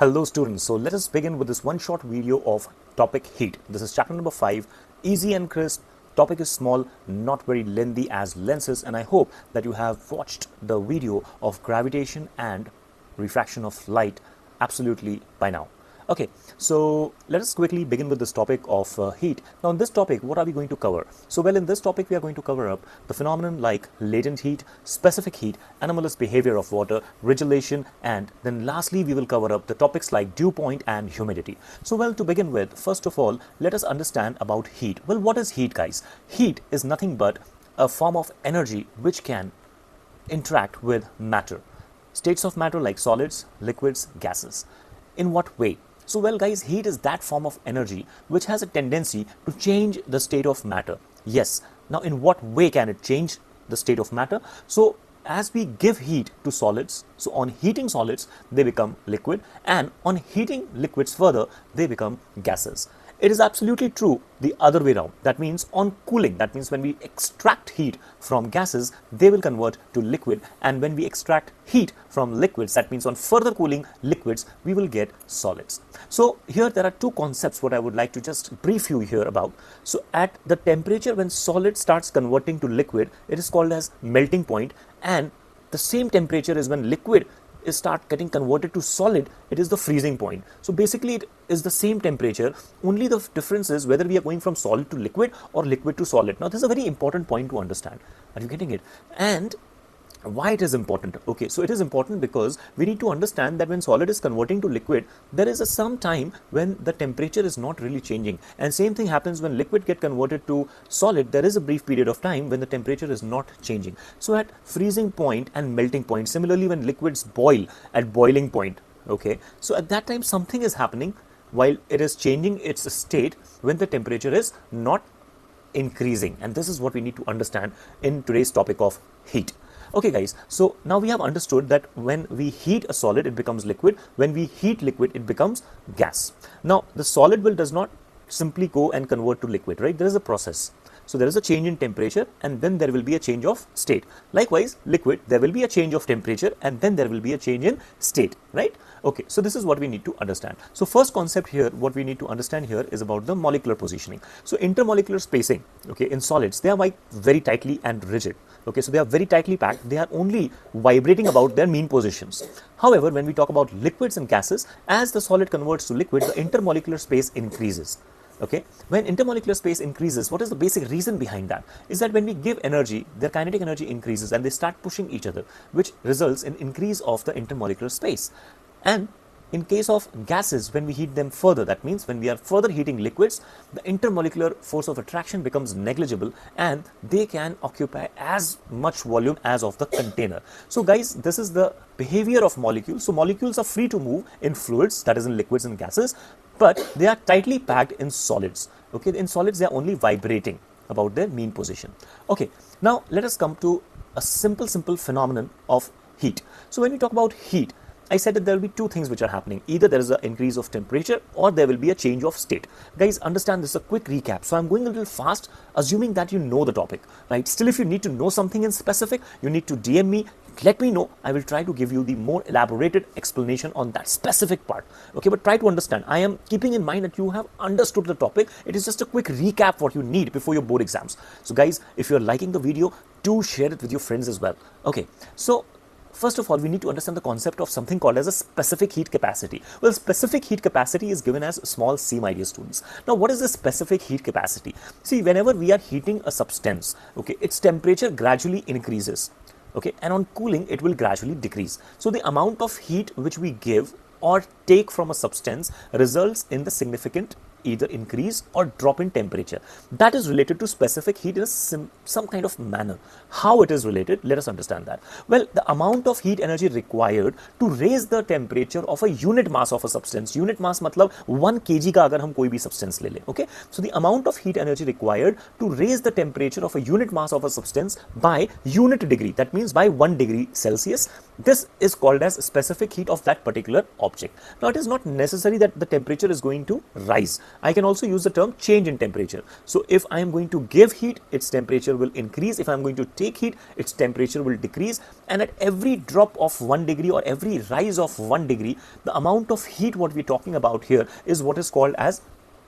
Hello students, so let us begin with this one short video of topic heat. This is chapter number 5, easy and crisp. Topic is small, not very lengthy as lenses, and I hope that you have watched the video of gravitation and refraction of light absolutely by now. Okay, so let us quickly begin with this topic of heat. Now in this topic, what are we going to cover? So in this topic we are going to cover up the phenomenon like latent heat, specific heat, anomalous behavior of water, rigidation, and then lastly we will cover up the topics like dew point and humidity. So to begin with, first of all, let us understand about heat. Well, what is heat, guys? Heat is nothing but a form of energy which can interact with matter. States of matter like solids, liquids, gases. In what way? So guys, heat is that form of energy which has a tendency to change the state of matter. Yes. Now in what way can it change the state of matter? So as we give heat to solids, so on heating solids they become liquid, and on heating liquids further they become gases. It is absolutely true the other way around. That means on cooling, that means when we extract heat from gases, they will convert to liquid, and when we extract heat from liquids, that means on further cooling liquids, we will get solids. So here there are two concepts what I would like to just brief you here about. So at the temperature when solid starts converting to liquid, it is called as melting point, and the same temperature is when liquid start getting converted to solid, it is the freezing point. So basically it is the same temperature, only the difference is whether we are going from solid to liquid or liquid to solid. Now this is a very important point to understand. Are you getting it? And why it is important? Okay, so it is important because we need to understand that when solid is converting to liquid, there is some time when the temperature is not really changing, and same thing happens when liquid get converted to solid. There is a brief period of time when the temperature is not changing. So at freezing point and melting point, similarly when liquids boil at boiling point, okay, so at that time something is happening while it is changing its state when the temperature is not increasing, and this is what we need to understand in today's topic of heat. Okay guys, so now we have understood that when we heat a solid, it becomes liquid. When we heat liquid, it becomes gas. Now the solid does not simply go and convert to liquid, right? There is a process. So there is a change in temperature, and then there will be a change of state. Likewise, liquid, there will be a change of temperature, and then there will be a change in state, right? Okay, so this is what we need to understand. So first concept here, what we need to understand here is about the molecular positioning. So intermolecular spacing, okay, in solids, they are very tightly and rigid. Okay, so they are very tightly packed. They are only vibrating about their mean positions. However, when we talk about liquids and gases, as the solid converts to liquid, the intermolecular space increases. Okay, when intermolecular space increases, what is the basic reason behind that? Is that when we give energy, their kinetic energy increases and they start pushing each other, which results in increase of the intermolecular space. And in case of gases, when we heat them further, that means when we are further heating liquids, the intermolecular force of attraction becomes negligible and they can occupy as much volume as of the container. So guys, this is the behavior of molecules. So molecules are free to move in fluids, that is in liquids and gases, but they are tightly packed in solids. Okay, in solids they are only vibrating about their mean position. Okay, now let us come to a simple phenomenon of heat. So when we talk about heat, I said that there will be two things which are happening. Either there is an increase of temperature or there will be a change of state. Guys, understand this is a quick recap. So I'm going a little fast, assuming that you know the topic, right? Still, if you need to know something in specific, you need to DM me. Let me know. I will try to give you the more elaborated explanation on that specific part. Okay, but try to understand. I am keeping in mind that you have understood the topic. It is just a quick recap what you need before your board exams. So guys, if you're liking the video, do share it with your friends as well. Okay, so first of all, we need to understand the concept of something called as a specific heat capacity. Well, specific heat capacity is given as small c, my dear students. Now, what is the specific heat capacity? See, whenever we are heating a substance, okay, its temperature gradually increases, okay, and on cooling, it will gradually decrease. So the amount of heat which we give or take from a substance results in the significant either increase or drop in temperature. That is related to specific heat in some kind of manner. How it is related, let us understand that. Well, the amount of heat energy required to raise the temperature of a unit mass of a substance. Unit mass मतलब 1 kg का अगर हम कोई भी substance ले लें, okay? So the amount of heat energy required to raise the temperature of a unit mass of a substance by unit degree. That means by 1 degree Celsius. This is called as specific heat of that particular object. Now, it is not necessary that the temperature is going to rise. I can also use the term change in temperature. So if I am going to give heat, its temperature will increase. If I am going to take heat, its temperature will decrease. And at every drop of 1 degree or every rise of 1 degree, the amount of heat what we're talking about here is what is called as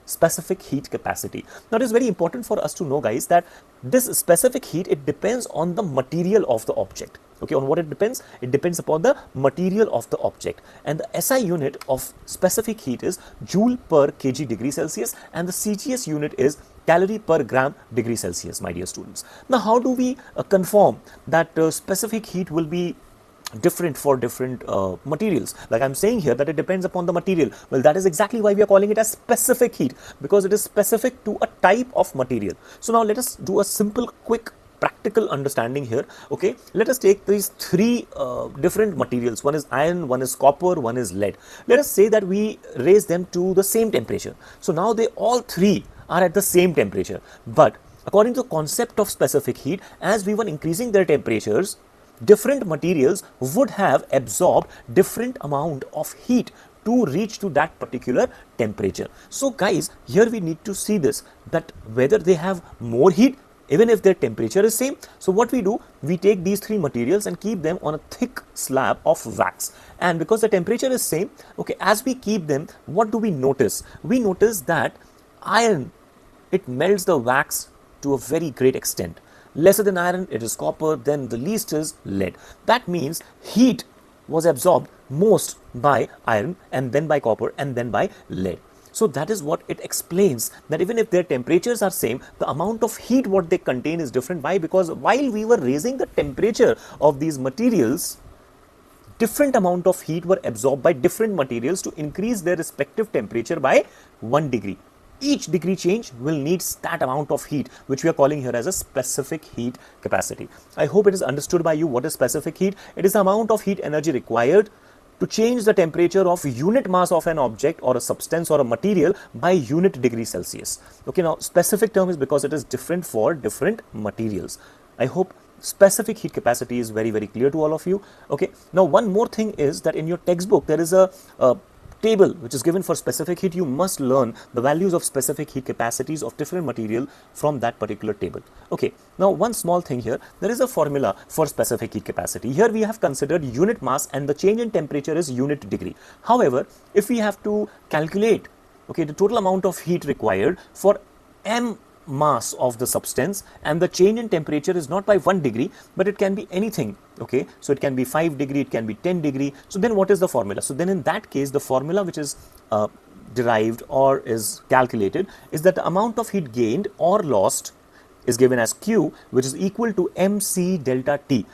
specific heat capacity. Now, it is very important for us to know, guys, that this specific heat, it depends on the material of the object. Okay, on what it depends? It depends upon the material of the object. And the SI unit of specific heat is joule per kg degree Celsius, and the CGS unit is calorie per gram degree Celsius, my dear students. Now, how do we confirm that specific heat will be different for different materials? Like I'm saying here that it depends upon the material. Well, that is exactly why we are calling it as specific heat, because it is specific to a type of material. So now let us do a simple, quick, practical understanding here. Okay, let us take these three different materials. One is iron, one is copper, one is lead. Let us say that we raise them to the same temperature. So now they all three are at the same temperature. But according to the concept of specific heat, as we were increasing their temperatures, different materials would have absorbed different amount of heat to reach to that particular temperature. So guys, here we need to see this, that whether they have more heat even if their temperature is same. So what we do, we take these three materials and keep them on a thick slab of wax, and because the temperature is same, okay, as we keep them, what do we notice? We notice that iron, it melts the wax to a very great extent. Lesser than iron, it is copper, then the least is lead. That means heat was absorbed most by iron, and then by copper, and then by lead. So that is what it explains, that even if their temperatures are same, the amount of heat what they contain is different. Why? Because while we were raising the temperature of these materials, different amount of heat were absorbed by different materials to increase their respective temperature by 1 degree. Each degree change will need that amount of heat, which we are calling here as a specific heat capacity. I hope it is understood by you what is specific heat. It is the amount of heat energy required to change the temperature of unit mass of an object or a substance or a material by unit degree Celsius. Okay, now specific term is because it is different for different materials. I hope specific heat capacity is very, very clear to all of you. Okay, now one more thing is that in your textbook there is a table which is given for specific heat. You must learn the values of specific heat capacities of different material from that particular table. Okay, now one small thing here, there is a formula for specific heat capacity. Here we have considered unit mass and the change in temperature is unit degree. However, if we have to calculate, okay, the total amount of heat required for m mass of the substance, and the change in temperature is not by 1 degree, but it can be anything. Okay, so it can be 5 degree, it can be 10 degree. So then what is the formula? So then in that case, the formula which is derived or is calculated is that the amount of heat gained or lost is given as Q, which is equal to mc delta T.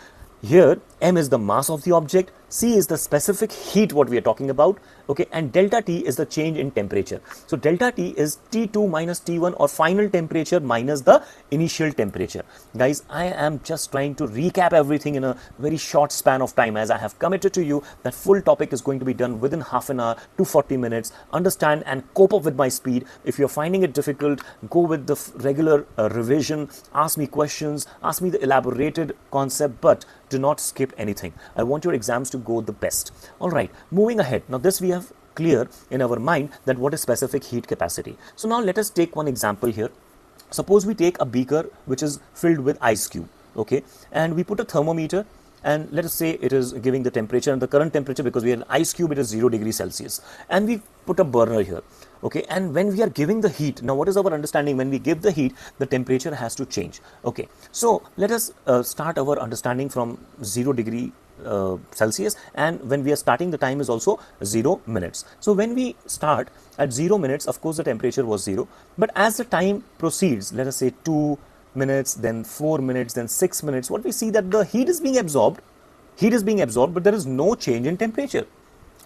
Here m is the mass of the object, C is the specific heat what we are talking about, okay, and delta T is the change in temperature. So delta T is T2 minus T1, or final temperature minus the initial temperature. Guys, I am just trying to recap everything in a very short span of time, as I have committed to you that full topic is going to be done within half an hour to 40 minutes. Understand and cope up with my speed. If you're finding it difficult, go with the regular revision, ask me questions, ask me the elaborated concept, but do not skip anything. I want your exams to go the best. All right, moving ahead. Now this we have clear in our mind that what is specific heat capacity. So now let us take one example here. Suppose we take a beaker which is filled with ice cube, okay, and we put a thermometer, and let us say it is giving the temperature, and the current temperature, because we have an ice cube, it is 0 degrees Celsius, and we put a burner here, okay, and when we are giving the heat, now what is our understanding? When we give the heat, the temperature has to change. Okay, so let us start our understanding from 0 degree Celsius, and when we are starting, the time is also 0 minutes. So when we start at 0 minutes, of course the temperature was 0, but as the time proceeds, let us say 2 minutes, then 4 minutes, then 6 minutes, what we see that the heat is being absorbed, but there is no change in temperature.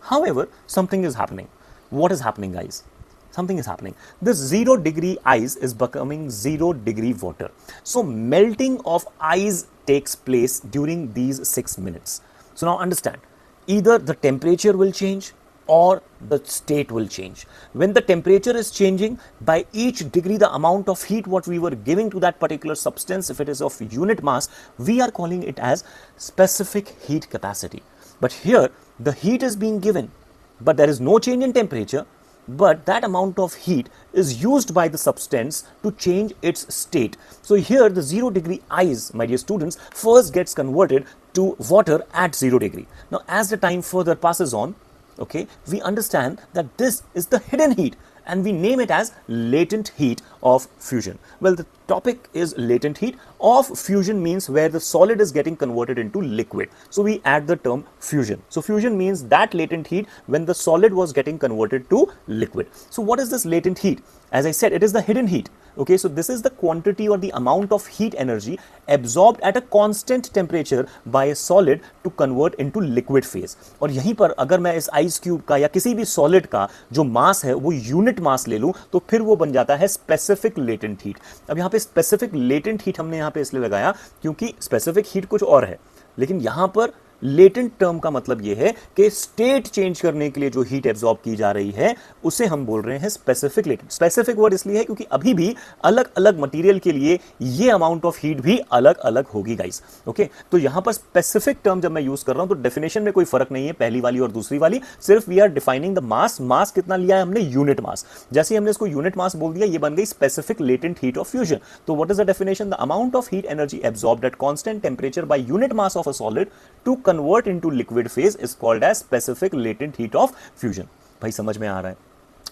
However, something is happening. What is happening, guys? Something is happening. This 0 degree ice is becoming 0 degree water. So melting of ice takes place during these 6 minutes. So now understand, either the temperature will change or the state will change. When the temperature is changing, by each degree, the amount of heat what we were giving to that particular substance, if it is of unit mass, we are calling it as specific heat capacity. But here, the heat is being given, but there is no change in temperature. but that amount of heat is used by the substance to change its state. So here the 0 degree ice, my dear students, first gets converted to water at 0 degree. Now as the time further passes on, okay, we understand that this is the hidden heat and we name it as latent heat of fusion. Well, the topic is latent heat of fusion means where the solid is getting converted into liquid. So we add the term fusion. So fusion means that latent heat when the solid was getting converted to liquid. So what is this latent heat? As I said, it is the hidden heat. Okay, so this is the quantity or the amount of heat energy absorbed at a constant temperature by a solid to convert into liquid phase. और यहीं पर अगर मैं इस ice cube का या किसी भी सॉलिड का जो मास है वो यूनिट मास ले लूं तो फिर वो बन जाता है स्पेसिफिक लेटेंट हीट. अब यहाँ पे स्पेसिफिक लेटेंट हीट हमने यहाँ पे इसलिए लगाया क्योंकि स्पेसिफिक हीट कुछ और है, लेकिन यहाँ पर लेटेंट टर्म का मतलब यह है कि स्टेट चेंज करने के लिए जो हीट एब्जॉर्ब की जा रही है उसे हम बोल रहे हैं स्पेसिफिक लेटेंट. स्पेसिफिक वर्ड इसलिए है क्योंकि अभी भी अलग अलग मटेरियल के लिए ये अमाउंट ऑफ हीट भी अलग अलग होगी गाइस. ओके, तो यहां पर स्पेसिफिक टर्म जब मैं यूज कर रहा हूं तो डेफिनेशन में कोई फर्क नहीं है पहली वाली और दूसरी वाली, सिर्फ we are defining the mass. Mass कितना लिया है हमने? Unit mass. जैसे ही हमने इसको यूनिट मास बोल दिया ये बन गई specific latent heat of fusion. तो what is the definition? The amount of heat energy absorbed at constant temperature by unit mass of a solid to convert into liquid phase is called as specific latent heat of fusion. भाई समझ में आ रहा है?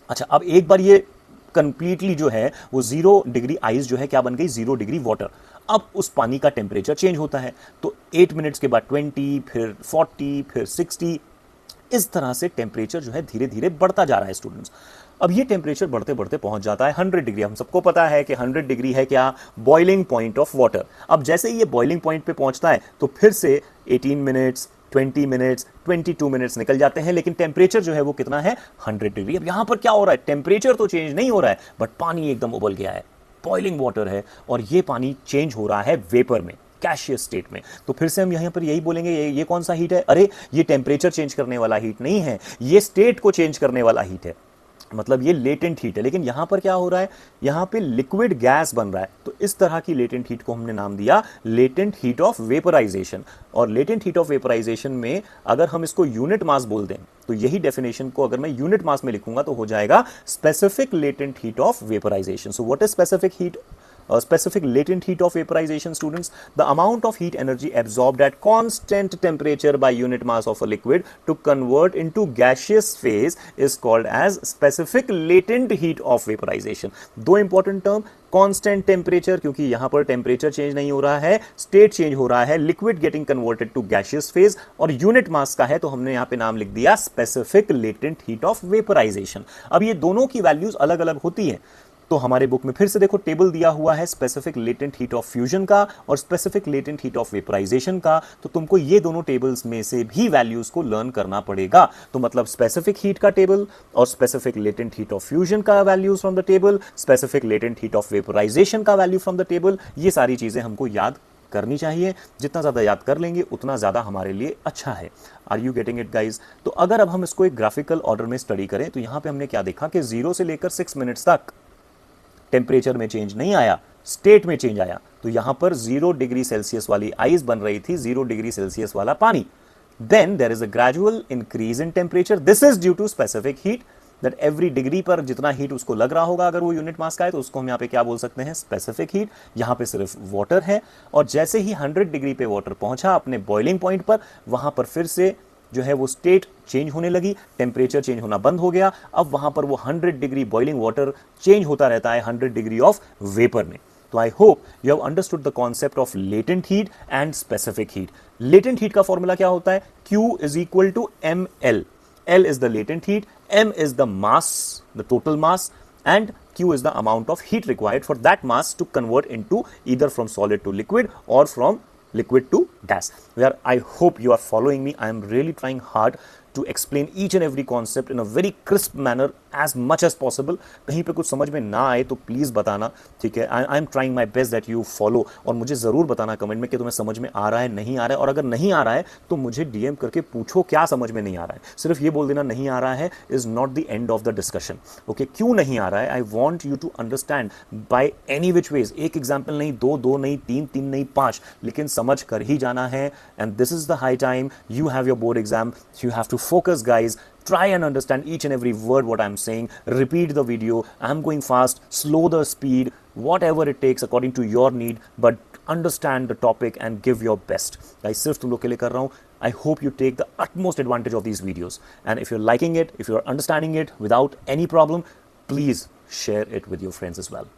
अच्छा, अब एक बार ये completely जो है वो 0 डिग्री आइस जो है क्या बन गई? 0 डिग्री वाटर. अब उस पानी का टेम्परेचर चेंज होता है तो 8 मिनट्स के बाद 20, फिर 40, फिर 60, इस तरह से टेम्परेचर जो है धीरे धीरे बढ़ता जा रहा है स्टूडेंट्स. अब ये टेम्परेचर बढ़ते बढ़ते पहुंच जाता है 100 डिग्री. हम सबको पता है कि 100 डिग्री है क्या? Boiling point of water. अब जैसे ही ये बॉइलिंग पॉइंट पे पहुंचता है तो फिर से 18 मिनट्स, 20 मिनट्स, 22 मिनट्स निकल जाते हैं, लेकिन टेम्परेचर जो है वो कितना है? 100 डिग्री. अब यहां पर क्या हो रहा है? टेम्परेचर तो चेंज नहीं हो रहा है बट पानी एकदम उबल गया है, बॉइलिंग वाटर है और ये पानी चेंज हो रहा है वेपर में, गैसियस स्टेट में. तो फिर से हम यहां पर यही बोलेंगे ये कौन सा हीट है? अरे ये टेम्परेचर चेंज करने वाला हीट नहीं है, ये स्टेट को चेंज करने वाला हीट है, मतलब ये लेटेंट हीट है. लेकिन यहां पर क्या हो रहा है? यहां पे लिक्विड गैस बन रहा है. तो इस तरह की लेटेंट हीट को हमने नाम दिया लेटेंट हीट ऑफ वेपराइजेशन. और लेटेंट हीट ऑफ वेपराइजेशन में अगर हम इसको यूनिट मास बोल दें तो यही डेफिनेशन को अगर मैं यूनिट मास में लिखूंगा तो हो जाएगा specific latent heat of vaporisation. So what is specific heat? Specific latent heat of vaporization, students, the amount of heat energy absorbed at constant temperature by unit mass of a liquid to convert into gaseous phase is called as specific latent heat of vaporization. दो important term, constant temperature क्योंकि यहां पर temperature change नहीं हो रहा है, state change हो रहा है, liquid getting converted to gaseous phase, और यूनिट मास का है तो हमने यहां पे नाम लिख दिया specific latent heat of vaporisation. अब ये दोनों की वैल्यूज अलग अलग होती है तो हमारे बुक में फिर से देखो टेबल दिया हुआ है specific latent heat of fusion का और specific latent heat of vaporisation का. तो तुमको ये दोनों टेबल्स में से भी वैल्यूज को लर्न करना पड़ेगा. तो मतलब स्पेसिफिक हीट का टेबल और specific latent heat of fusion का values from the table, specific latent heat of vaporisation का वैल्यू फ्रॉम द टेबल, ये सारी चीजें हमको याद करनी चाहिए. जितना ज्यादा याद कर लेंगे उतना ज्यादा हमारे लिए अच्छा है. Are you getting it guys? तो अगर अब हम इसको एक ग्राफिकल ऑर्डर में स्टडी करें तो यहां पे हमने क्या देखा कि 0 से लेकर 6 मिनट्स तक टेम्परेचर में चेंज नहीं आया, स्टेट में चेंज आया. तो यहां पर 0 डिग्री सेल्सियस वाली आइस बन रही थी, 0 डिग्री सेल्सियस वाला पानी. Then there is a gradual increase in temperature. This is due to specific heat, that every degree पर जितना हीट उसको लग रहा होगा अगर वो यूनिट मास का है तो उसको हम यहाँ पे क्या बोल सकते हैं? Specific heat. यहाँ पे सिर्फ वाटर है और जैसे ही 100 डिग्री पे वाटर पहुंचा अपने बॉइलिंग पॉइंट पर, वहां पर फिर से जो है वो स्टेट चेंज होने लगी, टेम्परेचर चेंज होना बंद हो गया. अब वहां पर वो 100 डिग्री बॉइलिंग वाटर चेंज होता रहता है 100 डिग्री ऑफ वेपर में. तो I hope you have understood the concept of latent heat and specific heat. Latent heat का फॉर्मूला क्या होता है? Q is equal to ml. L is the latent heat, M is the mass, the total mass, and Q is the amount of heat required for that mass to convert into either from solid to liquid or from liquid to gas. Where I hope you are following me. I am really trying hard to explain each and every concept in a very crisp manner as much as possible. कहीं पे कुछ समझ में ना आए तो please बताना, ठीक है? I am trying my best that you follow. और मुझे ज़रूर बताना कमेंट में कि तुम्हें समझ में आ रहा है, नहीं आ रहा है. और अगर नहीं आ रहा है तो मुझे DM करके पूछो क्या समझ में नहीं आ रहा है. सिर्फ ये बोल देना नहीं आ रहा है is not the end of the discussion. Okay, क्यों नहीं आ रहा है? I want you to understand by any which ways. एक एग्जाम्पल नहीं, दो नहीं, तीन नहीं, 5, लेकिन समझ कर ही जाना है. And this is the high time. You have your board exam, you have to focus guys, try and understand each and every word what I'm saying, repeat the video, I'm going fast, slow the speed, whatever it takes according to your need, but understand the topic and give your best. guys सिर्फ तुम लोग के लिए कर रहा हूँ. I hope you take the utmost advantage of these videos, and if you're liking it, if you're understanding it without any problem, please share it with your friends as well.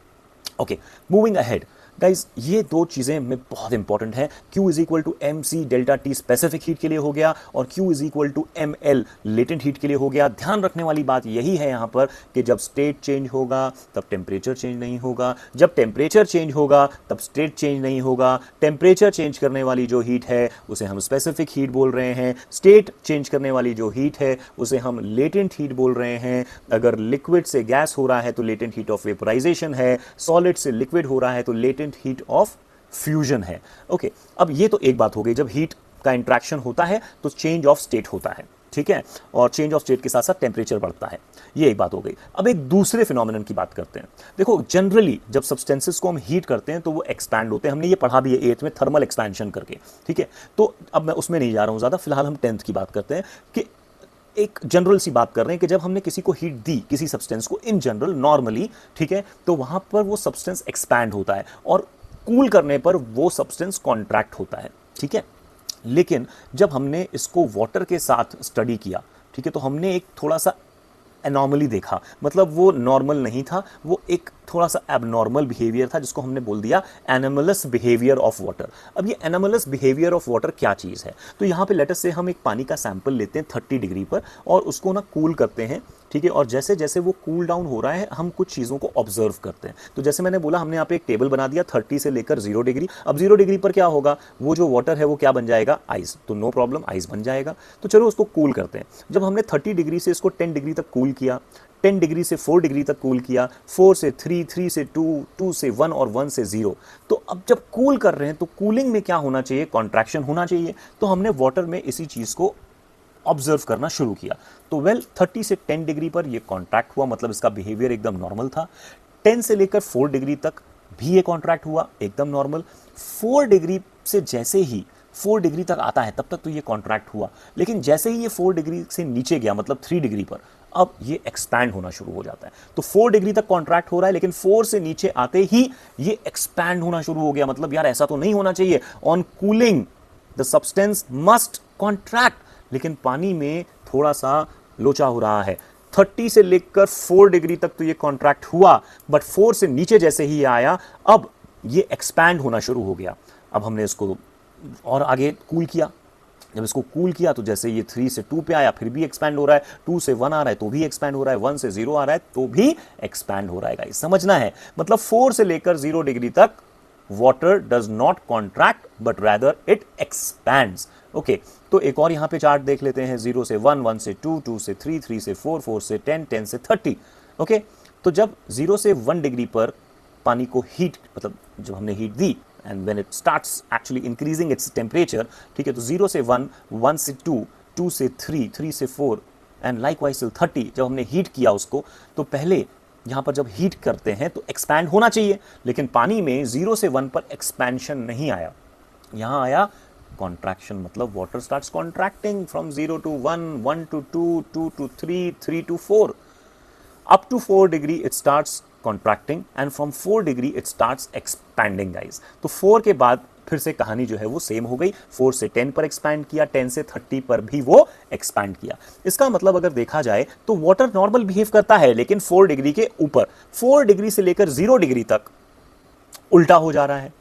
Okay, moving ahead. Guys ये दो चीज़ें में बहुत important है. Q is equal to M C delta T specific heat के लिए हो गया, और Q is equal to M L latent heat के लिए हो गया. ध्यान रखने वाली बात यही है यहाँ पर कि जब स्टेट चेंज होगा तब टेम्परेचर चेंज नहीं होगा, जब टेम्परेचर चेंज होगा तब स्टेट चेंज नहीं होगा. टेम्परेचर चेंज करने वाली जो हीट है उसे हम स्पेसिफिक हीट बोल रहे हैं, स्टेट चेंज करने वाली जो हीट है उसे हम लेटेंट हीट बोल रहे हैं. अगर लिक्विड से गैस हो रहा है तो लेटेंट हीट ऑफ वेपोराइजेशन है, सॉलिड से लिक्विड हो रहा है तो लेटेंट हीट ऑफ फ्यूजन है. ओके, अब ये तो एक बात हो गई. जब हीट का इंट्रैक्शन होता है तो चेंज ऑफ स्टेट होता है, ठीक है, और चेंज ऑफ स्टेट के साथ साथ टेम्परेचर बढ़ता है. ये एक बात हो गई. अब एक दूसरे फिनोमेनन की बात करते हैं. देखो, जनरली जब सब्सटेंसेस को हम हीट करते हैं तो वो एक्सपैंड होते हैं. हमने ये पढ़ा भी है 8th में थर्मल एक्सपेंशन करके, ठीक है. तो अब मैं उसमें नहीं जा रहा हूं ज्यादा, फिलहाल हम 10th की बात करते हैं कि एक जनरल सी बात कर रहे हैं कि जब हमने किसी को हीट दी, किसी सब्सटेंस को इन जनरल नॉर्मली, ठीक है, तो वहां पर वो सब्सटेंस एक्सपैंड होता है और कूल करने पर वो सब्सटेंस कॉन्ट्रैक्ट होता है, ठीक है. लेकिन जब हमने इसको वाटर के साथ स्टडी किया, ठीक है, तो हमने एक थोड़ा सा एनॉमली देखा. मतलब वो नॉर्मल नहीं था, वो एक थोड़ा सा एबनॉर्मल बिहेवियर था जिसको हमने बोल दिया एनोमलस बिहेवियर ऑफ वाटर. अब ये एनोमलस बिहेवियर ऑफ वाटर क्या चीज़ है? तो यहाँ पे लेटर से हम एक पानी का सैंपल लेते हैं 30 डिग्री पर और उसको ना कूल करते हैं, ठीक है, और जैसे जैसे वो कूल डाउन हो रहा है हम कुछ चीज़ों को ऑब्जर्व करते हैं. तो जैसे मैंने बोला, हमने यहाँ पे एक टेबल बना दिया 30 से लेकर 0 डिग्री. अब 0 डिग्री पर क्या होगा? वो जो वाटर है वो क्या बन जाएगा? आइस. तो नो प्रॉब्लम, आइस बन जाएगा. तो चलो उसको कूल करते हैं. जब हमने 30 डिग्री से इसको 10 डिग्री तक कूल किया, 10 डिग्री से 4 डिग्री तक कूल किया, 4 से 3, 3 से 2, 2 से 1 और 1 से 0. तो अब जब कूल कर रहे हैं तो कूलिंग में क्या होना चाहिए? कॉन्ट्रैक्शन होना चाहिए. तो हमने वाटर में इसी चीज़ को ऑब्जर्व करना शुरू किया. तो 30 से 10 डिग्री पर ये कॉन्ट्रैक्ट हुआ, मतलब इसका बिहेवियर एकदम नॉर्मल था. 10 से लेकर 4 डिग्री तक भी ये कॉन्ट्रैक्ट हुआ, एकदम नॉर्मल. 4 डिग्री से जैसे ही 4 डिग्री तक आता है तब तक तो ये कॉन्ट्रैक्ट हुआ, लेकिन जैसे ही ये 4 डिग्री से नीचे गया, मतलब 3 डिग्री पर, अब ये एक्सपैंड होना शुरू हो जाता है. तो 4 डिग्री तक कॉन्ट्रैक्ट हो रहा है, लेकिन 4 से नीचे आते ही ये एक्सपैंड होना शुरू हो गया. मतलब यार ऐसा तो नहीं होना चाहिए. On cooling the substance must contract, लेकिन पानी में थोड़ा सा लोचा हो रहा है. 30 से लेकर 4 डिग्री तक तो ये कॉन्ट्रैक्ट हुआ, बट 4 से नीचे जैसे ही आया अब ये एक्सपैंड होना शुरू हो गया. अब हमने इसको और आगे कूल किया. जब इसको कूल किया तो जैसे ये 3 से 2 पे आया फिर भी एक्सपैंड हो रहा है, 2 से 1 आ रहा है तो भी एक्सपैंड हो रहा है, 1 से 0 आ रहा है तो भी एक्सपैंड हो रहा है. गाइस समझना है, मतलब 4 से लेकर 0 डिग्री तक water does not contract but rather it expands. Okay, तो एक और यहां पे चार्ट देख लेते हैं. 0 से 1, 1 से 2, 2 से 3, 3 से 4, 4 से 10, 10 से 30. ओके, तो जब 0 से 1 डिग्री पर पानी को हीट, मतलब जब हमने heat the and when it starts actually increasing its temperature, ठीक है, तो 0 से 1, 1 से 2, 2 से 3, 3 से 4 and likewise till 30, जब हमने हीट किया उसको, तो पहले यहाँ पर जब हीट करते हैं तो एक्सपैंड होना चाहिए, लेकिन पानी में 0 से 1 पर एक्सपेंशन नहीं आया, यहाँ आया कॉन्ट्रैक्शन. मतलब water starts contracting from 0 to 1, 1 to 2, 2 to 3, 3 to 4. Up to 4 degree it starts contracting and from 4 degree it starts expanding guys. तो 4 के बाद फिर से कहानी जो है वो सेम हो गई. 4 से 10 पर एक्सपैंड किया, 10 से 30 पर भी वो एक्सपैंड किया. इसका मतलब अगर देखा जाए तो वाटर नॉर्मल बिहेव करता है, लेकिन 4 डिग्री के ऊपर. 4 डिग्री से लेकर 0 डिग्री तक उल्टा हो जा रहा है.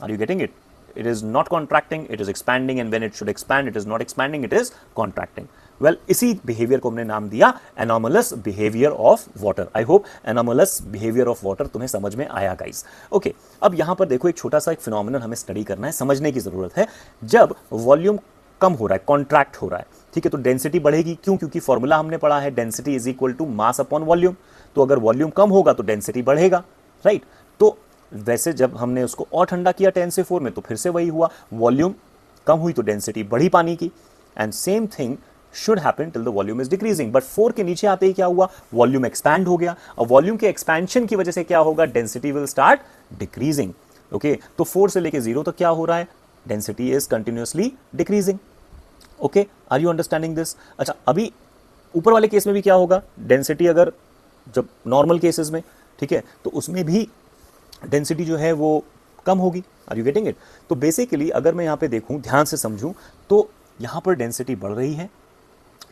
Are you getting it? It is not contracting, it is expanding, and when it should expand, it is not expanding, it is contracting. Well, इसी बिहेवियर को हमने नाम दिया anomalous behavior of water. I hope anomalous behavior of water तुम्हें समझ में आया guys. Okay, अब यहां पर देखो एक छोटा सा एक फिनोमिनन हमें स्टडी करना है, समझने की जरूरत है. जब वॉल्यूम कम हो रहा है, कॉन्ट्रैक्ट हो रहा है, ठीक है, तो डेंसिटी बढ़ेगी. क्यों? क्योंकि फॉर्मूला हमने पढ़ा है density is equal to mass upon volume. तो अगर वॉल्यूम कम होगा तो डेंसिटी बढ़ेगा, राइट. तो वैसे जब हमने उसको और ठंडा किया 10 से 4 में तो फिर से वही हुआ, वॉल्यूम कम हुई तो डेंसिटी बढ़ी पानी की. And same thing should happen till the volume is decreasing. But 4 के नीचे आते ही क्या हुआ? वॉल्यूम एक्सपैंड हो गया. और वॉल्यूम के एक्सपेंशन की वजह से क्या होगा? Density will start decreasing. Okay, तो 4 से लेके 0 तक क्या हो रहा है? Density is continuously decreasing. Okay, are you understanding this? अच्छा, अभी ऊपर वाले केस में भी क्या होगा, डेंसिटी अगर जब नॉर्मल केसेस में, ठीक है, तो उसमें भी डेंसिटी जो है वो कम होगी। Are you getting it? तो बेसिकली अगर मैं यहाँ पे देखूँ, ध्यान से समझूँ, तो यहाँ पर डेंसिटी बढ़ रही है,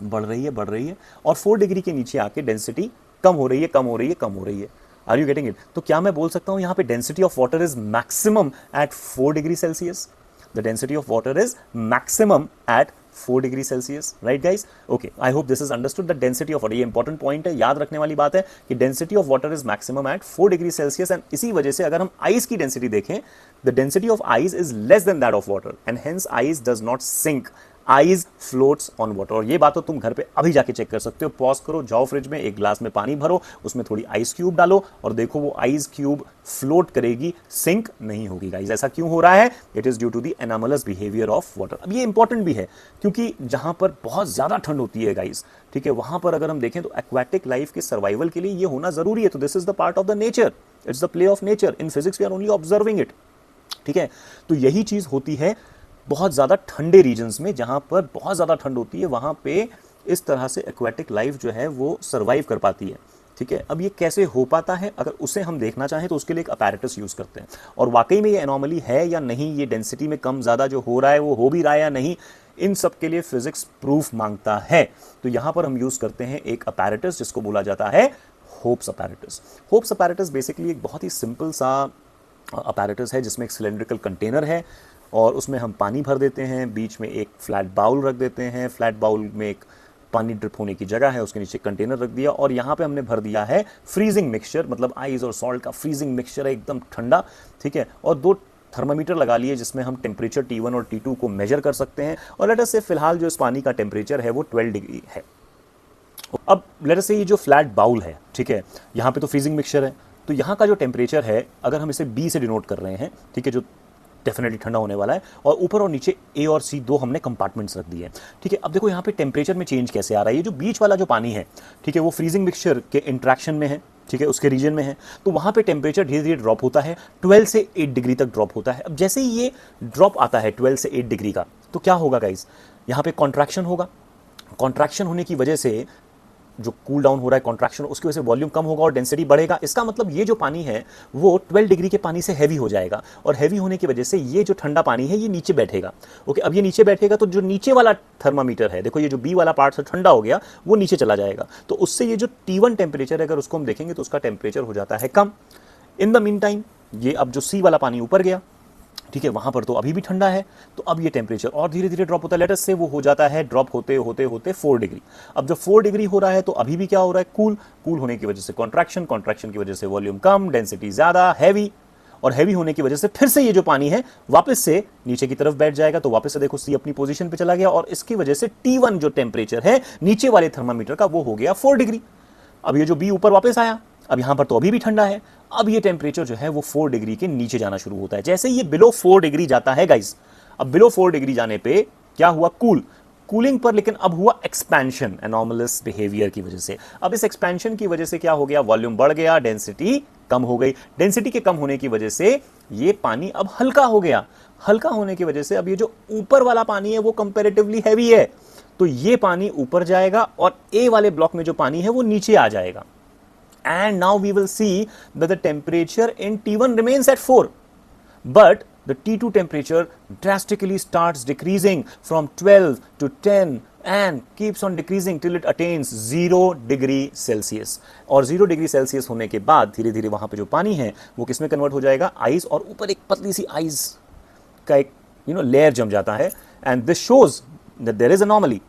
बढ़ रही है, बढ़ रही है, और 4 डिग्री के नीचे आके डेंसिटी कम हो रही है, कम हो रही है, कम हो रही है। Are you getting it? तो क्या मैं बोल सकता हूँ यहाँ पे density of water is maximum at 4 degree Celsius? The density of water is maximum at 4 degree Celsius, right guys? Okay, I hope this is understood. The density of water, ये important point है, याद रखने वाली बात है कि density of water is maximum at 4 degree Celsius. And इसी वजह से अगर हम आइस की डेंसिटी देखें, the density of ice is less than that of water and hence ice does not sink, ice floats on water. और ये बात तो तुम घर पे अभी जाके चेक कर सकते हो। पॉज करो, जाओ फ्रिज में, एक ग्लास में पानी भरो, उसमें थोड़ी आइस क्यूब डालो और देखो वो आइस क्यूब फ्लोट करेगी, सिंक नहीं होगी गाइस। ऐसा क्यों हो रहा है? It is due to the anomalous behaviour of water. अब ये इंपॉर्टेंट भी है क्योंकि जहां पर बहुत ज्यादा ठंड होती है गाइस, ठीक है, वहां पर अगर हम देखें तो एक्वाटिक लाइफ के सर्वाइवल के लिए ये होना जरूरी है। तो this is the part of the nature, it's the play of nature. In physics we are only observing it, ठीक है। तो यही चीज होती है बहुत ज़्यादा ठंडे रीजन्स में, जहाँ पर बहुत ज़्यादा ठंड होती है, वहाँ पे इस तरह से एक्वेटिक लाइफ जो है वो सर्वाइव कर पाती है, ठीक है। अब ये कैसे हो पाता है, अगर उसे हम देखना चाहें तो उसके लिए एक अपैरेटस यूज़ करते हैं। और वाकई में ये एनॉमली है या नहीं, ये डेंसिटी में कम ज़्यादा जो हो रहा है वो हो भी रहा है या नहीं, इन सब के लिए फिजिक्स प्रूफ मांगता है। तो यहाँ पर हम यूज़ करते हैं एक अपैरेटस जिसको बोला जाता है hopes apparatus. Hopes apparatus basically एक बहुत ही सिंपल सा अपैरेटस है जिसमें एक सिलेंड्रिकल कंटेनर है और उसमें हम पानी भर देते हैं, बीच में एक फ्लैट बाउल रख देते हैं, फ्लैट बाउल में एक पानी ड्रिप होने की जगह है, उसके नीचे कंटेनर रख दिया और यहाँ पे हमने भर दिया है फ्रीजिंग मिक्सचर, मतलब आइस और सॉल्ट का फ्रीजिंग मिक्सचर है, एकदम ठंडा, ठीक है। और 2 थर्मामीटर लगा लिए जिसमें हम टेम्परेचर T1 और T2 को मेजर कर सकते हैं। और लेट अस से फिलहाल जो इस पानी का टेम्परेचर है वो 12 डिग्री है। अब लेट अस से ये जो फ्लैट बाउल है, ठीक है, यहाँ पे तो फ्रीजिंग मिक्सचर है, तो यहाँ का जो टेम्परेचर है अगर हम इसे B से डिनोट कर रहे हैं, ठीक है, जो डेफिनेटली ठंडा होने वाला है, और ऊपर और नीचे A और C 2 हमने कंपार्टमेंट्स रख दिए हैं, ठीक है। अब देखो यहाँ पे टेम्परेचर में चेंज कैसे आ रहा है, ये जो बीच वाला जो पानी है, ठीक है, वो फ्रीजिंग मिक्सचर के इंट्रैक्शन में है, ठीक है, उसके रीजन में है, तो वहाँ पे टेम्परेचर धीरे धीरे ड्रॉप होता है, 12 से 8 डिग्री तक ड्रॉप होता है। अब जैसे ही ये ड्रॉप आता है 12 से 8 डिग्री का, तो क्या होगा गाइज, यहाँ पे कॉन्ट्रैक्शन होगा। कॉन्ट्रैक्शन होने की वजह से जो कूल डाउन हो रहा है, कॉन्ट्रैक्शन, उसकी वजह से वॉल्यूम कम होगा और डेंसिटी बढ़ेगा। इसका मतलब ये जो पानी है वो 12 डिग्री के पानी से हैवी हो जाएगा और हैवी होने की वजह से ये जो ठंडा पानी है ये नीचे बैठेगा। ओके, अब ये नीचे बैठेगा तो जो नीचे वाला थर्मामीटर है, देखो ये जो बी वाला पार्ट से ठंडा हो गया वो नीचे चला जाएगा, तो उससे ये जो T1 टेम्परेचर है अगर उसको हम देखेंगे तो उसका टेम्परेचर हो जाता है कम। इन द मीन टाइम ये अब जो सी वाला पानी ऊपर गया, ठीक है, वहां पर तो अभी भी ठंडा है, तो अब ये टेम्परेचर और धीरे धीरे ड्रॉप होता है। लेट अस से वो हो जाता है ड्रॉप होते होते होते 4 डिग्री। अब जब 4 डिग्री हो रहा है तो अभी भी क्या हो रहा है, कूल होने की वजह से कॉन्ट्रैक्शन, कॉन्ट्रैक्शन की वजह से वॉल्यूम कम, डेंसिटी ज्यादा, हैवी, और हैवी होने की वजह से फिर से ये जो पानी है वापस से नीचे की तरफ बैठ जाएगा। तो वापस से देखो सी अपनी पोजीशन पे चला गया और इसकी वजह से T1 जो टेम्परेचर है नीचे वाले थर्मामीटर का वो हो गया 4 डिग्री। अब ये जो बी ऊपर वापस आया, अब यहां पर तो अभी भी ठंडा है, अब ये टेम्परेचर जो है वो 4 डिग्री के नीचे जाना शुरू होता है। जैसे ये बिलो 4 डिग्री जाता है गाइस, अब बिलो 4 डिग्री जाने पे क्या हुआ, कूलिंग पर, लेकिन अब हुआ एक्सपेंशन एनॉमलस बिहेवियर की वजह से। अब इस एक्सपेंशन की वजह से क्या हो गया, वॉल्यूम बढ़ गया, डेंसिटी कम हो गई। डेंसिटी के कम होने की वजह से ये पानी अब हल्का हो गया। हल्का होने की वजह से अब ये जो ऊपर वाला पानी है वो कंपैरेटिवली हैवी है, तो ये पानी ऊपर जाएगा और ए वाले ब्लॉक में जो पानी है वो नीचे आ जाएगा। And now we will see that the temperature in T1 remains at 4, but the T2 temperature drastically starts decreasing from 12 to 10 and keeps on decreasing till it attains 0 degree Celsius. और 0 degree Celsius होने के बाद धीरे धीरे वहां पे जो पानी है वो किसमें कन्वर्ट हो जाएगा, आइस, और ऊपर एक पतली सी आइस का एक लेयर जम जाता है। And this shows that there is anomaly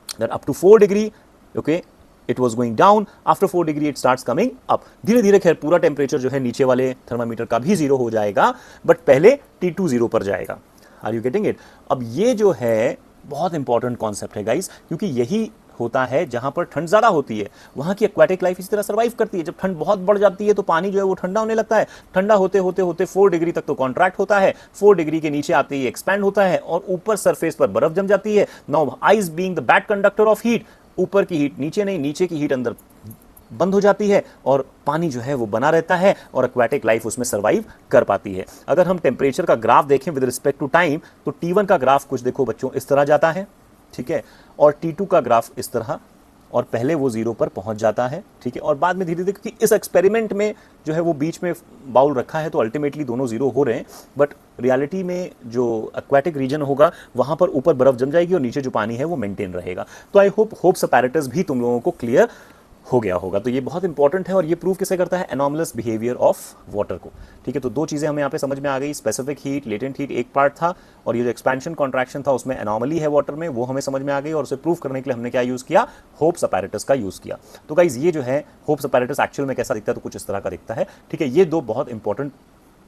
that up to 4 degree, okay, it was going down, after 4 degree it starts coming up. धीरे धीरे खैर पूरा टेम्परेचर जो है नीचे वाले थर्मामीटर का भी 0 हो जाएगा, बट पहले T2 0 पर जाएगा। Are you getting it? अब ये जो है बहुत इंपॉर्टेंट कॉन्सेप्ट है गाइस, क्योंकि यही होता है जहां पर ठंड ज्यादा होती है वहां की एक्वाटिक लाइफ इसी तरह सर्वाइव करती है। जब ठंड बहुत बढ़ जाती है तो पानी जो है वो ठंडा होने लगता है, ठंडा होते होते होते 4 डिग्री तक तो कॉन्ट्रैक्ट होता है, 4 डिग्री के नीचे आते ही एक्सपैंड होता है और ऊपर सरफेस पर बर्फ जम जाती है। Now ice being the bad conductor of heat, ऊपर की हीट नीचे नहीं, नीचे की हीट अंदर बंद हो जाती है और पानी जो है वो बना रहता है और एक्वाटिक लाइफ उसमें सर्वाइव कर पाती है। अगर हम टेम्परेचर का ग्राफ देखें विद रिस्पेक्ट टू टाइम, तो T1 का ग्राफ कुछ देखो बच्चों इस तरह जाता है, ठीक है, और T2 का ग्राफ इस तरह और पहले वो जीरो पर पहुंच जाता है, ठीक है, और बाद में धीरे धीरे, क्योंकि इस एक्सपेरिमेंट में जो है वो बीच में बाउल रखा है तो अल्टीमेटली दोनों जीरो हो रहे हैं, बट रियलिटी में जो एक्वाटिक रीजन होगा वहां पर ऊपर बर्फ जम जाएगी और नीचे जो पानी है वो मेंटेन रहेगा। तो आई होप्स अपैरेटस भी तुम लोगों को क्लियर हो गया होगा। तो ये बहुत इंपॉर्टेंट है और ये प्रूव किसे करता है, एनॉमलस बिहेवियर ऑफ वाटर को, ठीक है। तो दो चीजें हमें यहाँ पे समझ में आ गई, स्पेसिफिक हीट, लेटेंट हीट एक पार्ट था, और ये जो एक्सपेंशन कॉन्ट्रैक्शन था उसमें एनॉमली है वाटर में, वो हमें समझ में आ गई, और उसे प्रूव करने के लिए हमने क्या यूज किया, होप्स अपैरेटस का यूज किया। तो गाइज ये जो है होप्स अपैरेटस एक्चुअल में कैसा दिखता है, तो कुछ इस तरह का दिखता है, ठीक है। ये दो बहुत इंपॉर्टेंट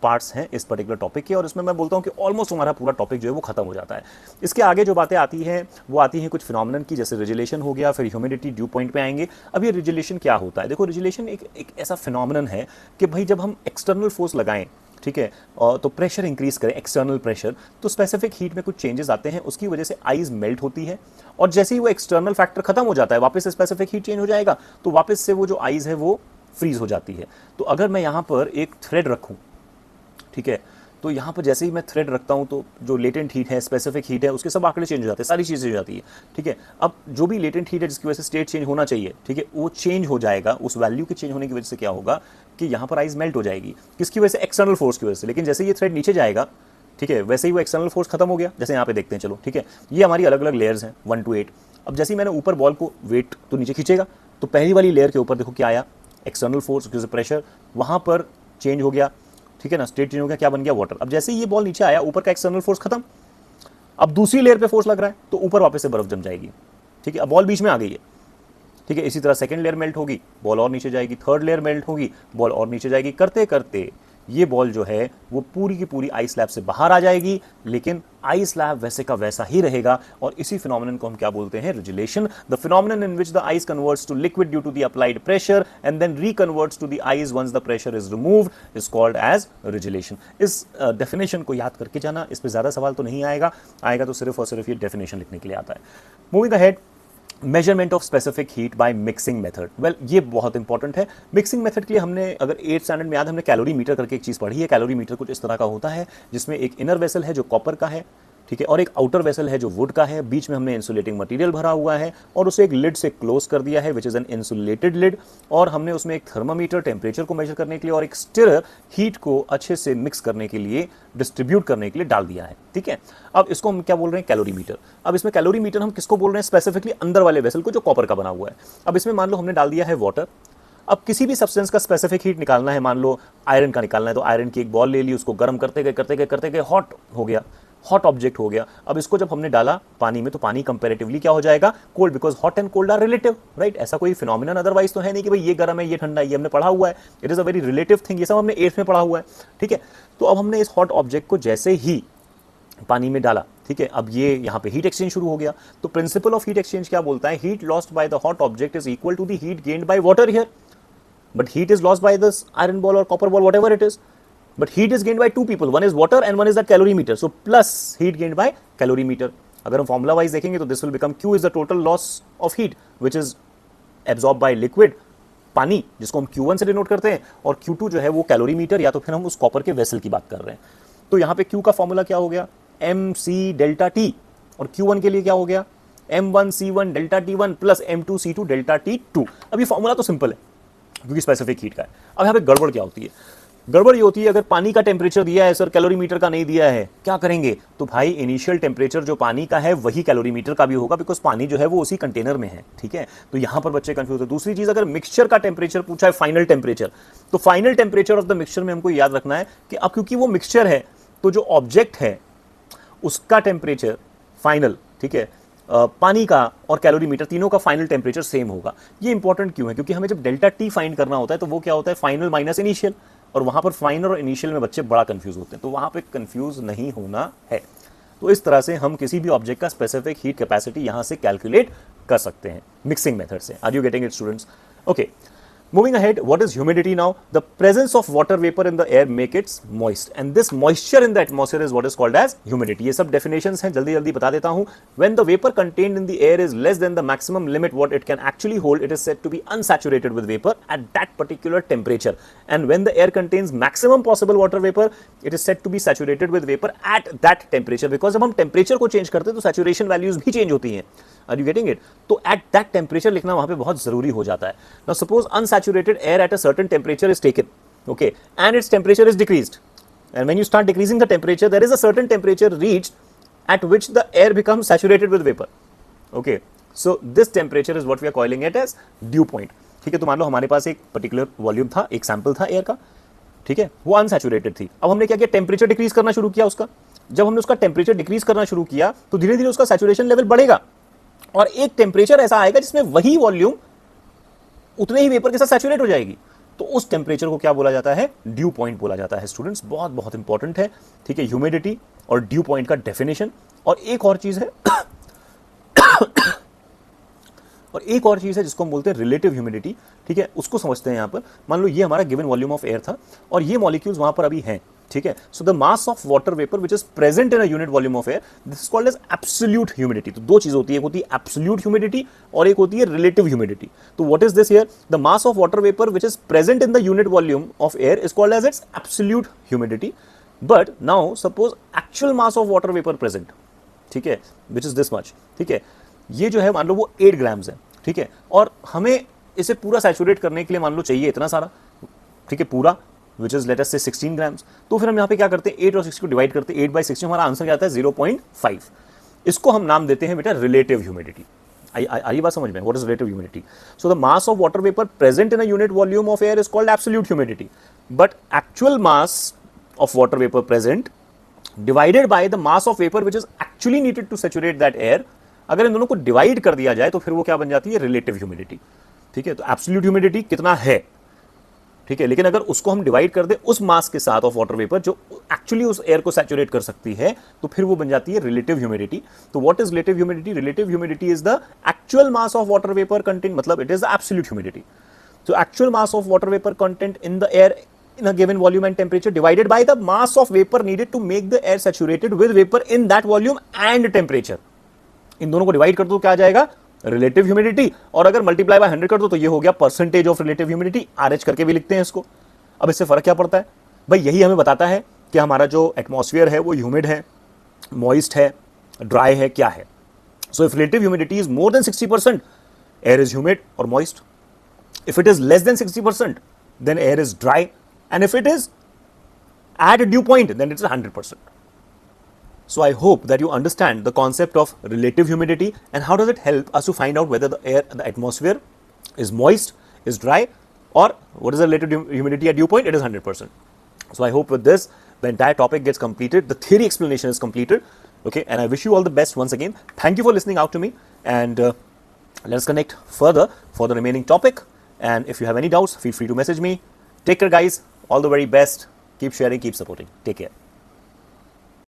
पार्ट्स हैं इस पर्टिकुलर टॉपिक के, और इसमें मैं बोलता हूं कि ऑलमोस्ट हमारा पूरा टॉपिक जो है वो खत्म हो जाता है। इसके आगे जो बातें आती हैं वो आती हैं कुछ फिनोमिनन की, जैसे रिजुलेशन हो गया, फिर ह्यूमिडिटी, ड्यू पॉइंट पे आएंगे। अब ये रिजुलेशन क्या होता है, देखो रिजुलेशन एक ऐसा फिनोमिनन है कि भाई जब हम एक्सटर्नल फोर्स लगाएं, ठीक है, तो प्रेशर इंक्रीज करें, एक्सटर्नल प्रेशर, तो स्पेसिफिक हीट में कुछ चेंजेस आते हैं, उसकी वजह से आइस मेल्ट होती है, और जैसे ही वो एक्सटर्नल फैक्टर खत्म हो जाता है वापस से स्पेसिफिक हीट चेंज हो जाएगा, तो वापस से वो जो आइस है वो फ्रीज हो जाती है। तो अगर मैं यहां पर एक थ्रेड रखूं, ठीक है, तो यहाँ पर जैसे ही मैं थ्रेड रखता हूँ तो जो लेटेंट हीट है, स्पेसिफिक हीट है, उसके सब आंकड़े चेंज हो जाते हैं, सारी चीज़ें हो जाती है, ठीक है। अब जो भी लेटेंट हीट है जिसकी वजह से स्टेट चेंज होना चाहिए, ठीक है, वो चेंज हो जाएगा। उस वैल्यू के चेंज होने की वजह से क्या होगा कि यहाँ पर आइस मेल्ट हो जाएगी, किसकी वजह से, एक्सटर्नल फोर्स की वजह से। लेकिन जैसे ये थ्रेड नीचे जाएगा, ठीक है, वैसे ही वो एक्सटर्नल फोर्स खत्म हो गया, जैसे यहाँ पे देखते हैं, चलो ठीक है, ये हमारी अलग अलग लेयर्स हैं 1 to 8। अब जैसे ही मैंने ऊपर बॉल को वेट तो नीचे खींचेगा, तो पहली वाली लेयर के ऊपर देखो क्या आया, एक्सटर्नल फोर्स, प्रेशर वहां पर चेंज हो गया, ठीक है ना, स्टेट चेंज हो गया, क्या बन गया, वाटर। अब जैसे ही ये बॉल नीचे आया, ऊपर का एक्सटर्नल फोर्स खत्म, अब दूसरी लेयर पे फोर्स लग रहा है, तो ऊपर वापस से बर्फ जम जाएगी, ठीक है। अब बॉल बीच में आ गई है, ठीक है। इसी तरह सेकंड लेयर मेल्ट होगी, बॉल और नीचे जाएगी, थर्ड लेयर मेल्ट होगी, बॉल और नीचे जाएगी, करते करते ये बॉल जो है वो पूरी की पूरी आइस स्लैब से बाहर आ जाएगी, लेकिन आइस स्लैब वैसे का वैसा ही रहेगा। और इसी फिनोमिनन को हम क्या बोलते हैं, regelation. The phenomenon in which the ice converts to liquid due to the applied pressure and then reconverts to the ice once the pressure is removed is called as regelation. इस definition को याद करके जाना, इस पर ज्यादा सवाल तो नहीं आएगा, आएगा तो सिर्फ और सिर्फ ये डेफिनेशन लिखने के लिए आता है। Moving ahead, measurement of specific heat by mixing method. Well ये बहुत इंपॉर्टेंट है। मिक्सिंग मेथड के लिए हमने, अगर 8th स्टैंडर्ड में याद, हमने कैलोरी मीटर करके एक चीज पढ़ी है। कैलोरी मीटर कुछ इस तरह का होता है जिसमें एक इनर वेसल है जो कॉपर का है, ठीक है, और एक आउटर वेसल है जो वुड का है, बीच में हमने इंसुलेटिंग मटेरियल भरा हुआ है और उसे एक लिड से क्लोज कर दिया है, which is an insulated lid, और हमने उसमें एक थर्मामीटर टेम्परेचर को मेजर करने के लिए और एक स्टिरर हीट को अच्छे से मिक्स करने के लिए, डिस्ट्रीब्यूट करने के लिए डाल दिया है, ठीक है। अब इसको हम क्या बोल रहे हैं, कैलोरी मीटर। अब इसमें कैलोरी मीटर हम किसको बोल रहे हैं, स्पेसिफिकली अंदर वाले वेसल को जो कॉपर का बना हुआ है। अब इसमें मान लो हमने डाल दिया है वाटर। अब किसी भी सब्सटेंस का स्पेसिफिक हीट निकालना है, मान लो आयरन का निकालना है, तो आयरन की एक बॉल ले ली, उसको गर्म करते गए हॉट हो गया, हॉट ऑब्जेक्ट हो गया। अब इसको जब हमने डाला पानी में, तो पानी कंपैरेटिवली क्या हो जाएगा, cold, because hot and cold are relative, right. ऐसा कोई फिनोमिनन अदरवाइज तो है नहीं कि भाई ये गर्म है ये ठंडा है, ये हमने पढ़ा हुआ है, it is a very relative thing, ये सब हमने 8th में पढ़ा हुआ है, ठीक है। तो अब हमने इस हॉट ऑब्जेक्ट को जैसे ही पानी में डाला, ठीक है, अब ये यहाँ पे हीट एक्सचेंज शुरू हो गया। तो प्रिंसिपल ऑफ हीट एक्सचेंज क्या बोलता है, heat lost by the hot object is equal to the heat gained by water here, but heat is lost by this iron ball और copper ball, whatever it is, but heat is gained by two people, one is water and one is that calorimeter, so plus heat gained by calorimeter। अगर हम formula wise देखेंगे तो this will become Q is the total loss of heat which is absorbed by liquid, पानी, जिसको हम Q1 से denote करते हैं, और Q2 जो है वो कैलोरीमीटर, या तो फिर हम उस कॉपर के वेसल की बात कर रहे हैं। तो यहाँ पे Q का फॉर्मूला क्या हो गया, MC डेल्टा T, और Q1 के लिए क्या हो गया, M1 C1 delta T1 plus M2 C2 delta T2। अब ये फॉर्मूला तो सिंपल है क्योंकि स्पेसिफिक हीट का है। अब यहाँ पे गड़बड़ क्या होती है, गड़बड़ ये होती है, अगर पानी का टेम्परेचर दिया है सर, कैलोरीमीटर का नहीं दिया है, क्या करेंगे, तो भाई इनिशियल टेम्परेचर जो पानी का है वही कैलोरीमीटर का भी होगा, बिकॉज पानी जो है वो उसी कंटेनर में है, ठीक है। तो यहां पर बच्चे कंफ्यूज है। दूसरी चीज, अगर मिक्सचर का टेम्परेचर पूछा है, फाइनल टेम्परेचर, तो final temperature of the mixture में हमको याद रखना है कि अब क्योंकि वो मिक्सचर है तो जो ऑब्जेक्ट है उसका टेम्परेचर फाइनल, ठीक है, पानी का और कैलोरीमीटर तीनों का फाइनल टेम्परेचर सेम होगा। ये इंपॉर्टेंट क्यों है, क्योंकि हमें जब डेल्टा टी फाइंड करना होता है तो वो क्या होता है, फाइनल माइनस इनिशियल, और वहां पर फाइनल और इनिशियल में बच्चे बड़ा कंफ्यूज होते हैं, तो वहां पे कंफ्यूज नहीं होना है। तो इस तरह से हम किसी भी ऑब्जेक्ट का स्पेसिफिक हीट कैपेसिटी यहां से कैलकुलेट कर सकते हैं मिक्सिंग मेथड से। Are you getting it students? Okay, moving ahead, what is humidity now? The presence of water vapor in the air make it moist, and this moisture in the atmosphere is what is called as humidity. ये सब definitions हैं, जल्दी जल्दी बता देता हूँ। When the vapor contained in the air is less than the maximum limit what it can actually hold, it is said to be unsaturated with vapor at that particular temperature. And when the air contains maximum possible water vapor, it is said to be saturated with vapor at that temperature. Because जब हम temperature को change करते हैं तो saturation values भी change होती हैं। Are you getting it? तो एट दैट टेम्परेचर लिखना वहां पे बहुत जरूरी हो जाता है. Now suppose unsaturated air at a certain temperature is taken, okay, and its temperature is decreased, and when you start decreasing the temperature, there is a certain temperature reached at which the air becomes saturated with vapor. Okay, so this temperature is what we are calling it as dew point. ठीक है, तो मान लो हमारे पास एक particular volume था, एक sample था air का, ठीक है, वो अनसैचुरेटेड थी. अब हमने क्या किया, टेम्परेचर डिक्रीज करना शुरू किया उसका. जब हमने उसका टेम्परेचर डिक्रीज करना शुरू किया तो धीरे धीरे उसका सैचुरेशन लेवल बढ़ेगा और एक टेम्परेचर ऐसा आएगा जिसमें वही वॉल्यूम उतने ही वेपर के साथ सैचुरेट हो जाएगी. तो उस टेम्परेचर को क्या बोला जाता है? ड्यू पॉइंट बोला जाता है. स्टूडेंट्स, बहुत बहुत इंपॉर्टेंट है. ठीक है, ह्यूमिडिटी और ड्यू पॉइंट का डेफिनेशन. और एक और चीज है और एक और चीज है जिसको हम बोलते हैं रिलेटिव ह्यूमिडिटी. ठीक है, उसको समझते हैं यहां पर. मान लो ये हमारा गिवन वॉल्यूम ऑफ एयर था और ये मॉलिक्यूल्स वहां पर अभी हैं. ठीक है, so the mass of water vapour which is present in a unit volume of air, this is called as absolute humidity. तो दो चीज होती है, एक होती है एब्सोल्यूट ह्यूमिडिटी और एक होती है रिलेटिव ह्यूमिडिटी. तो what is this here? The mass of water vapour which is present in the unit volume of air is called as its absolute humidity. But now suppose actual mass of water vapour present, ठीक है, which is this much. ठीक है, ये जो है मान लो वो 8 grams है. ठीक है, और हमें इसे पूरा सैचुरेट करने के लिए मान लो चाहिए इतना सारा. ठीक है, पूरा विच इज लेट अस से 16 ग्राम्स. तो फिर हम यहाँ पे क्या करते हैं, 8 और 6 को डिवाइड करते हैं. 8/16, हमारा आंसर क्या आता है? 0.5. इसको हम नाम देते हैं बेटा रिलेटिव ह्यूमिडिटी. आई बात समझ में? What is relative humidity? So the mass of water vapour present in a unit volume of air is called absolute humidity. But actual mass of water vapour present divided by the mass of vapour which is actually needed to saturate that air, अगर इन दोनों को divide कर दिया जाए तो फिर वो क्या बन जाती है? Relative humidity. ठीक है, तो एब्सोल्यूट ह्यूमिडिटी कितना है, ठीक है, लेकिन अगर उसको हम डिवाइड कर दें उस मास के साथ ऑफ वाटर वेपर जो एक्चुअली उस एयर को सैचुरेट कर सकती है, तो फिर वो बन जाती है रिलेटिव ह्यूमिडिटी. तो what is relative humidity? Relative humidity is the actual mass of water vapour content, मतलब it is the absolute humidity. So actual mass of water vapor content in the air in a given volume and temperature divided by the mass of vapor needed to make the air saturated with vapor in that volume and temperature. इन दोनों को divide कर दो, क्या आ जाएगा? Relative humidity. और अगर multiply by 100 कर दो तो ये हो गया percentage of relative humidity. RH करके भी लिखते हैं इसको. अब इससे फर्क क्या पड़ता है भाई? यही हमें बताता है कि हमारा जो एटमॉस्फेयर है वो ह्यूमिड है, मॉइस्ट है, ड्राई है, क्या है. So if relative humidity is more than 60%, air is humid और moist. If it is less than 60%, then air is dry, and if it is at a dew point, then it's 100%. So I hope that you understand the concept of relative humidity and how does it help us to find out whether the atmosphere is moist, is dry, or what is the relative humidity at dew point? It is 100%. So I hope with this the entire topic gets completed, the theory explanation is completed. Okay, and I wish you all the best once again. Thank you for listening out to me, and let's connect further for the remaining topic. And if you have any doubts, feel free to message me. Take care, guys. All the very best. Keep sharing, keep supporting. Take care.